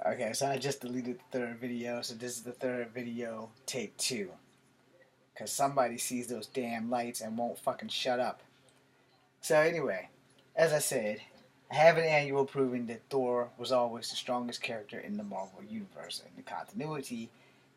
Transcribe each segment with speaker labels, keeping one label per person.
Speaker 1: Okay, so I just deleted the third video, so this is the third video, take two. Because somebody sees those damn lights and won't fucking shut up. So anyway, as I said, I have an annual proving that Thor was always the strongest character in the Marvel Universe in the continuity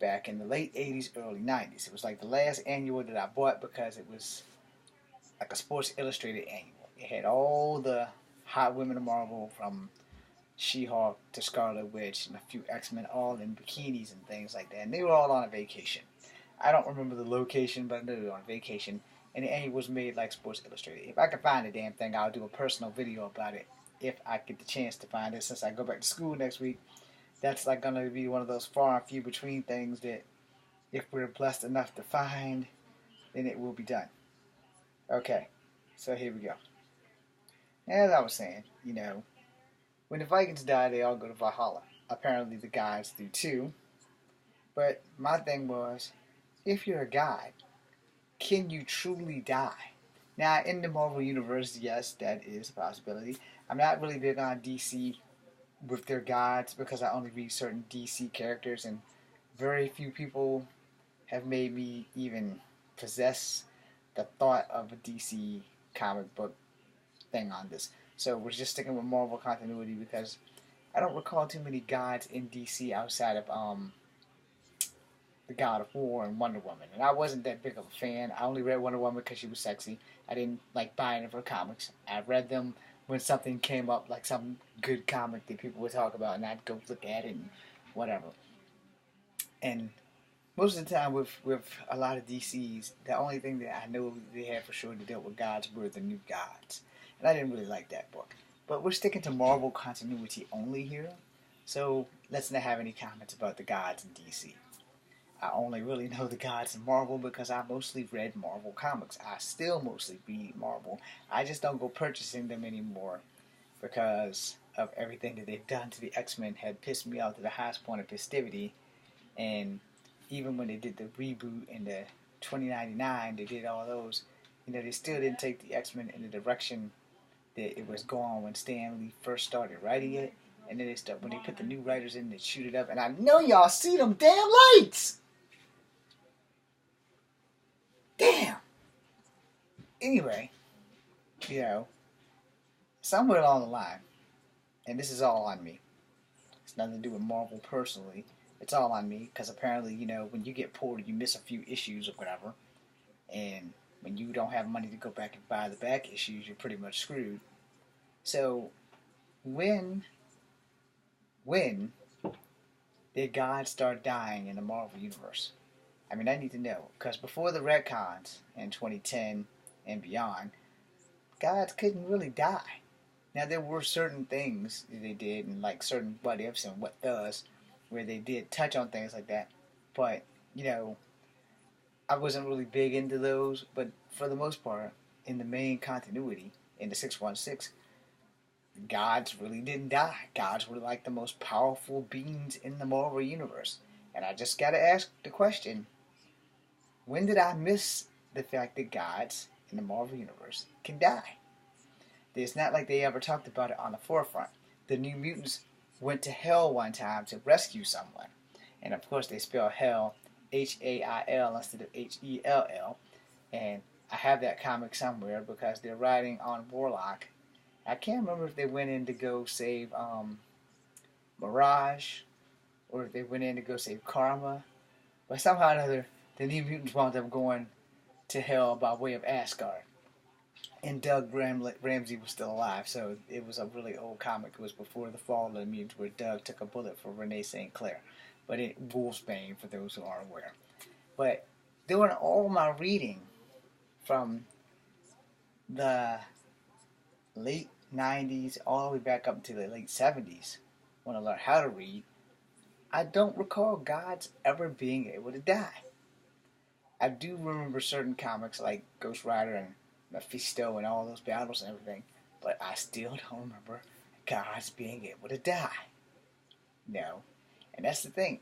Speaker 1: back in the late 80s, early 90s. It was like the last annual that I bought because it was like a Sports Illustrated annual. It had all the hot women of Marvel from She-Hulk to Scarlet Witch and a few X-Men all in bikinis and things like that. And they were all on a vacation. I don't remember the location, but I know they were on vacation. And the annual was made like Sports Illustrated. If I can find the damn thing, I'll do a personal video about it if I get the chance to find it. Since I go back to school next week, that's like going to be one of those far and few between things that if we're blessed enough to find, then it will be done. Okay, so here we go. As I was saying, when the Vikings die, they all go to Valhalla. Apparently the gods do too. But my thing was, if you're a god, can you truly die? Now, in the Marvel Universe, yes, that is a possibility. I'm not really big on DC with their gods because I only read certain DC characters, and very few people have made me even possess the thought of a DC comic book thing on this. So we're just sticking with Marvel continuity because I don't recall too many gods in DC outside of the God of War and Wonder Woman. And I wasn't that big of a fan. I only read Wonder Woman because she was sexy. I didn't like buy any of her comics. I read them when something came up, like some good comic that people would talk about, and I'd go look at it and whatever. And most of the time with a lot of DCs, the only thing that I know they had for sure that dealt with gods were the new gods. And I didn't really like that book. But we're sticking to Marvel continuity only here. So let's not have any comments about the gods in DC. I only really know the gods in Marvel because I mostly read Marvel comics. I still mostly read Marvel. I just don't go purchasing them anymore because of everything that they've done to the X-Men had pissed me off to the highest point of festivity. And even when they did the reboot in the 2099, they did all those. They still didn't take the X-Men in the direction that it was going when Stan Lee first started writing it. And then when they put the new writers in, they shoot it up. And I know y'all see them damn lights! Damn! Anyway, you know, somewhere along the line, and this is all on me. It's nothing to do with Marvel personally. It's all on me because apparently, when you get poor, you miss a few issues or whatever. And when you don't have money to go back and buy the back issues, you're pretty much screwed. So, when did God start dying in the Marvel Universe? I mean, I need to know. Because before the retcons in 2010 and beyond, gods couldn't really die. Now, there were certain things that they did, and like certain what ifs and what does, where they did touch on things like that. But, I wasn't really big into those. But for the most part, in the main continuity, in the 616, gods really didn't die. Gods were like the most powerful beings in the Marvel Universe. And I just gotta ask the question, when did I miss the fact that gods in the Marvel Universe can die? It's not like they ever talked about it on the forefront. The New Mutants went to hell one time to rescue someone. And of course they spell hell H-A-I-L instead of H-E-L-L. And I have that comic somewhere because they're riding on Warlock. I can't remember if they went in to go save Mirage or if they went in to go save Karma. But somehow or another, the New Mutants wound up going to hell by way of Asgard. And Doug Ramsey was still alive, so it was a really old comic. It was before the fall of the mutants, where Doug took a bullet for Renee St. Clair, but Wolfsbane, for those who aren't aware. But during all my reading from the late 90s all the way back up to the late 70s, when I learned how to read, I don't recall gods ever being able to die. I do remember certain comics like Ghost Rider and Mephisto and all those battles and everything, but I still don't remember gods being able to die. No. And that's the thing.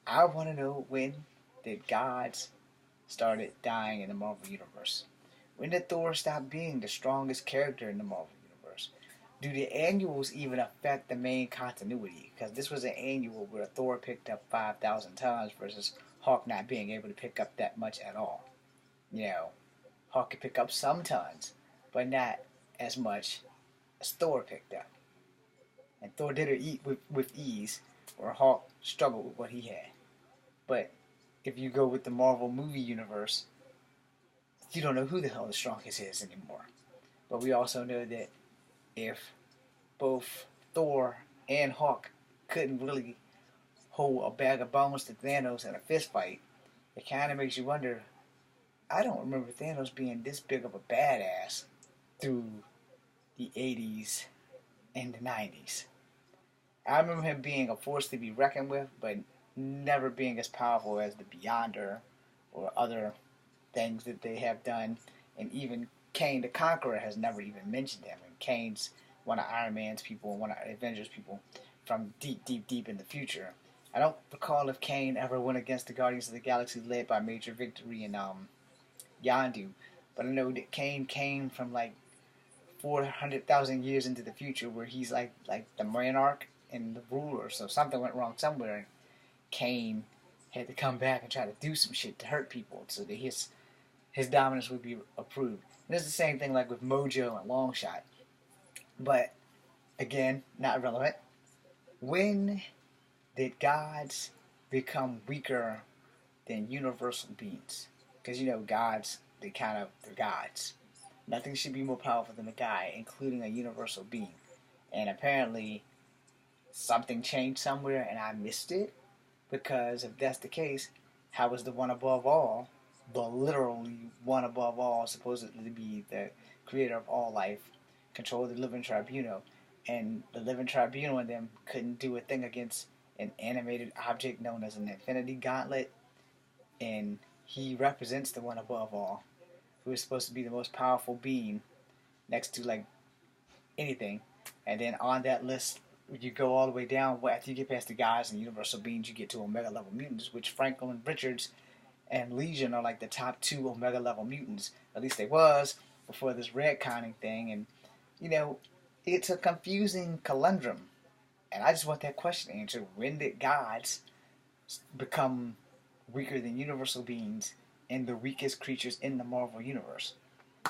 Speaker 1: I want to know, when did gods started dying in the Marvel Universe? When did Thor stop being the strongest character in the Marvel Universe? do the annuals even affect the main continuity? Because this was an annual where Thor picked up 5,000 tons versus Hawk not being able to pick up that much at all. You know, Hawk could pick up some tons, but not as much as Thor picked up. And Thor did it with ease, where Hawk struggled with what he had. But if you go with the Marvel movie universe, you don't know who the hell the strongest is anymore. But we also know that if both Thor and Hawk couldn't really hold a bag of bones to Thanos in a fist fight, it kind of makes you wonder. I don't remember Thanos being this big of a badass through the 80s and the 90s. I remember him being a force to be reckoned with, but never being as powerful as the Beyonder or other things that they have done. And even Kane the Conqueror has never even mentioned him. And Kane's one of Iron Man's people and one of Avengers people from deep, deep, deep in the future. I don't recall if Kane ever went against the Guardians of the Galaxy led by Major Victory and Yondu, but I know that Kane came from like 400,000 years into the future, where he's like the monarch and the ruler. So something went wrong somewhere, and Kane had to come back and try to do some shit to hurt people, so that his dominance would be approved. And it's the same thing like with Mojo and Longshot. But again, not relevant. When did gods become weaker than universal beings? Because gods, they're gods. Nothing should be more powerful than a guy, including a universal being. And apparently, something changed somewhere and I missed it. Because if that's the case, how is the one above all, the literally one above all, supposedly to be the creator of all life, control the living tribunal, and the living tribunal and them couldn't do a thing against an animated object known as an infinity gauntlet, and he represents the one above all, who is supposed to be the most powerful being next to like anything. And then on that list, you go all the way down. Well, after you get past the guys and universal beings, you get to Omega level mutants, which Franklin Richards and Legion are like the top two Omega level mutants. At least they was before this retconning thing. And it's a confusing conundrum. And I just want that question answered. When did gods become weaker than universal beings and the weakest creatures in the Marvel universe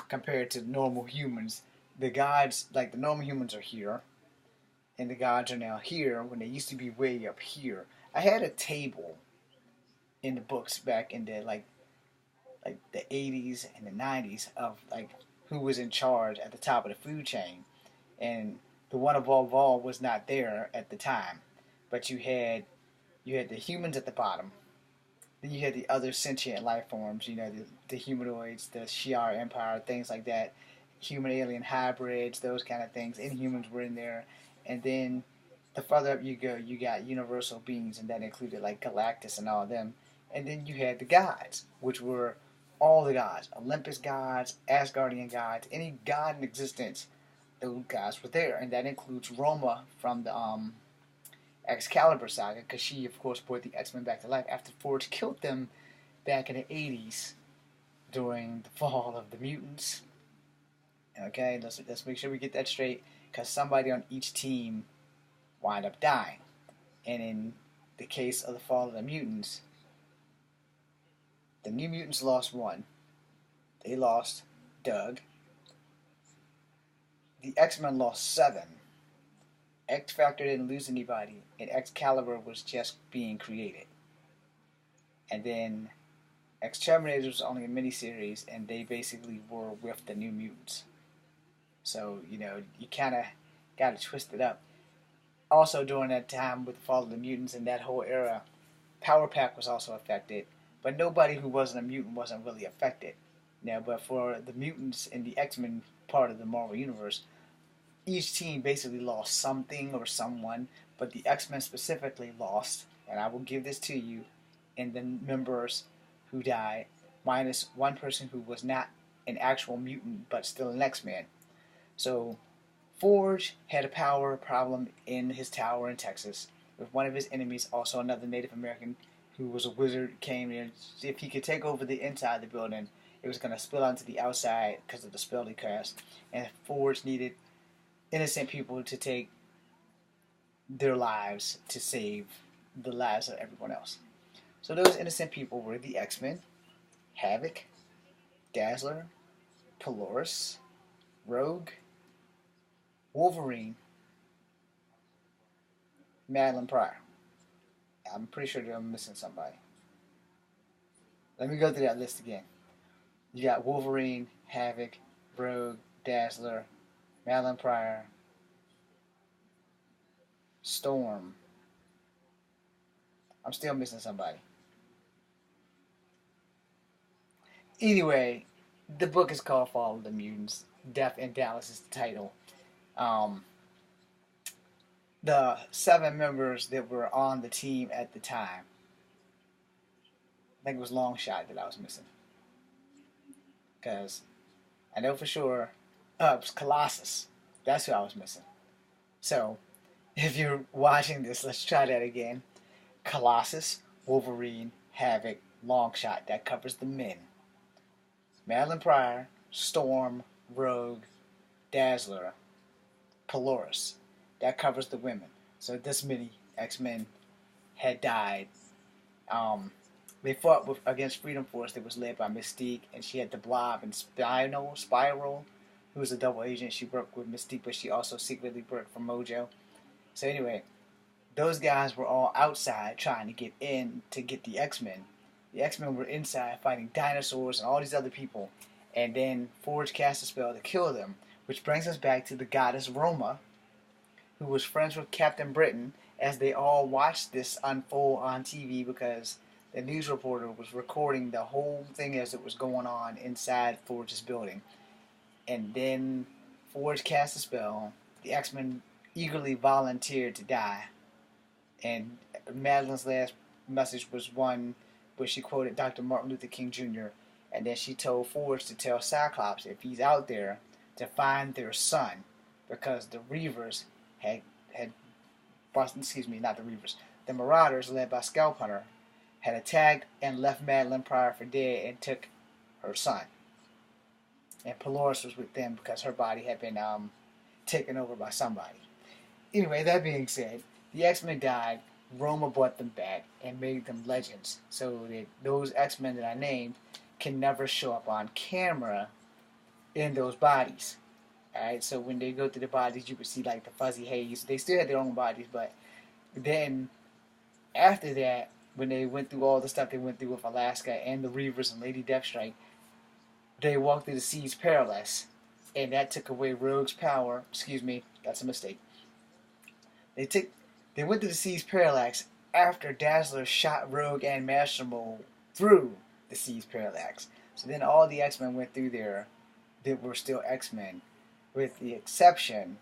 Speaker 1: compared to normal humans? The gods, like the normal humans, are here, and the gods are now here when they used to be way up here. I had a table in the books back in the like the 80s and the 90s of like who was in charge at the top of the food chain, and the one above all was not there at the time, but you had the humans at the bottom. Then you had the other sentient life forms, the humanoids, the Shi'ar Empire, things like that, human alien hybrids, those kind of things. Inhumans were in there, and then the further up you go, you got universal beings, and that included like Galactus and all of them. And then you had the gods, which were all the gods, Olympus gods, Asgardian gods, any god in existence. Those gods were there, and that includes Roma from the Excalibur saga, because she, of course, brought the X-Men back to life after Forge killed them back in the 80s during the fall of the mutants. Okay, let's make sure we get that straight, because somebody on each team wind up dying. And in the case of the fall of the mutants, the New Mutants lost one. They lost Doug. The X-Men lost 7. X Factor didn't lose anybody, and Excalibur was just being created. And then Exterminators was only a miniseries, and they basically were with the New Mutants. So, you kind of got to twist it up. Also, during that time with the fall of the mutants and that whole era, Power Pack was also affected, but nobody who wasn't a mutant wasn't really affected. But for the mutants in the X-Men part of the Marvel Universe, each team basically lost something or someone, but the X-Men specifically lost, and I will give this to you, in the members who died, minus one person who was not an actual mutant, but still an X-Man. So, Forge had a power problem in his tower in Texas, with one of his enemies, also another Native American, who was a wizard, came in. If he could take over the inside of the building, it was going to spill onto the outside because of the spell he cast. And Forge needed innocent people to take their lives to save the lives of everyone else. So those innocent people were the X-Men, Havoc, Dazzler, Polaris, Rogue, Wolverine, Madeline Pryor. I'm pretty sure I'm missing somebody. Let me go through that list again. You got Wolverine, Havoc, Rogue, Dazzler, Madeline Pryor, Storm. I'm still missing somebody. Anyway, the book is called Fall of the Mutants. Death in Dallas is the title. Um, the 7 members that were on the team at the time, I think it was Longshot that I was missing. Because I know for sure, it was Colossus. That's who I was missing. So, if you're watching this, let's try that again. Colossus, Wolverine, Havoc, Longshot. That covers the men. Madeline Pryor, Storm, Rogue, Dazzler, Polaris. That covers the women. So this many X-Men had died. They fought against Freedom Force that was led by Mystique, and she had the Blob and Spiral, who was a double agent. She worked with Mystique, but she also secretly worked for Mojo. So anyway, those guys were all outside trying to get in to get the X-Men. The X-Men were inside fighting dinosaurs and all these other people. And then Forge cast a spell to kill them, which brings us back to the goddess Roma, who was friends with Captain Britain, as they all watched this unfold on TV because the news reporter was recording the whole thing as it was going on inside Forge's building. And then Forge cast a spell. The X-Men eagerly volunteered to die. And Madeline's last message was one where she quoted Dr. Martin Luther King Jr. And then she told Forge to tell Cyclops, if he's out there, to find their son, because the Reavers had not the Reavers, the Marauders led by Scalp Hunter had attacked and left Madeline Pryor for dead and took her son. And Polaris was with them because her body had been taken over by somebody. Anyway, that being said, the X-Men died. Roma brought them back and made them legends, so that those X-Men that I named can never show up on camera in those bodies. Alright, so when they go through the bodies, you would see like the fuzzy haze. They still had their own bodies, but then after that, when they went through all the stuff they went through with Alaska and the Reavers and Lady Deathstrike, they walked through the seas perilous, and that took away Rogue's power. Excuse me, that's a mistake. They went through the seas parallax after Dazzler shot Rogue and Master Mold through the seas parallax. So then all the X-Men went through there that were still X-Men, with the exception,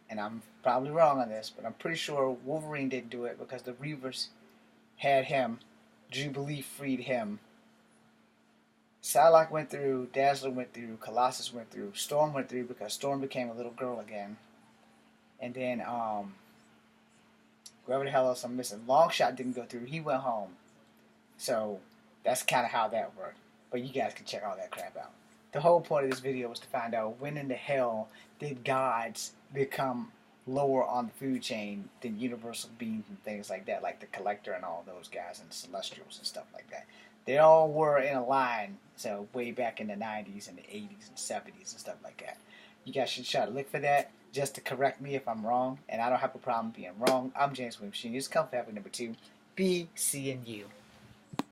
Speaker 1: and I'm probably wrong on this, but I'm pretty sure Wolverine didn't do it because the Reavers had him. Jubilee freed him. Psylocke went through, Dazzler went through, Colossus went through, Storm went through because Storm became a little girl again. And then, whoever the hell else I'm missing, Longshot didn't go through, he went home. So, that's kind of how that worked. But you guys can check all that crap out. The whole point of this video was to find out when in the hell did gods become lower on the food chain than universal beings and things like that, like the Collector and all those guys and Celestials and stuff like that. They all were in a line, so way back in the 90s and the 80s and 70s and stuff like that. You guys should try to look for that just to correct me if I'm wrong, and I don't have a problem being wrong. I'm James Williams, Genius. Come for number 2. Be seeing you.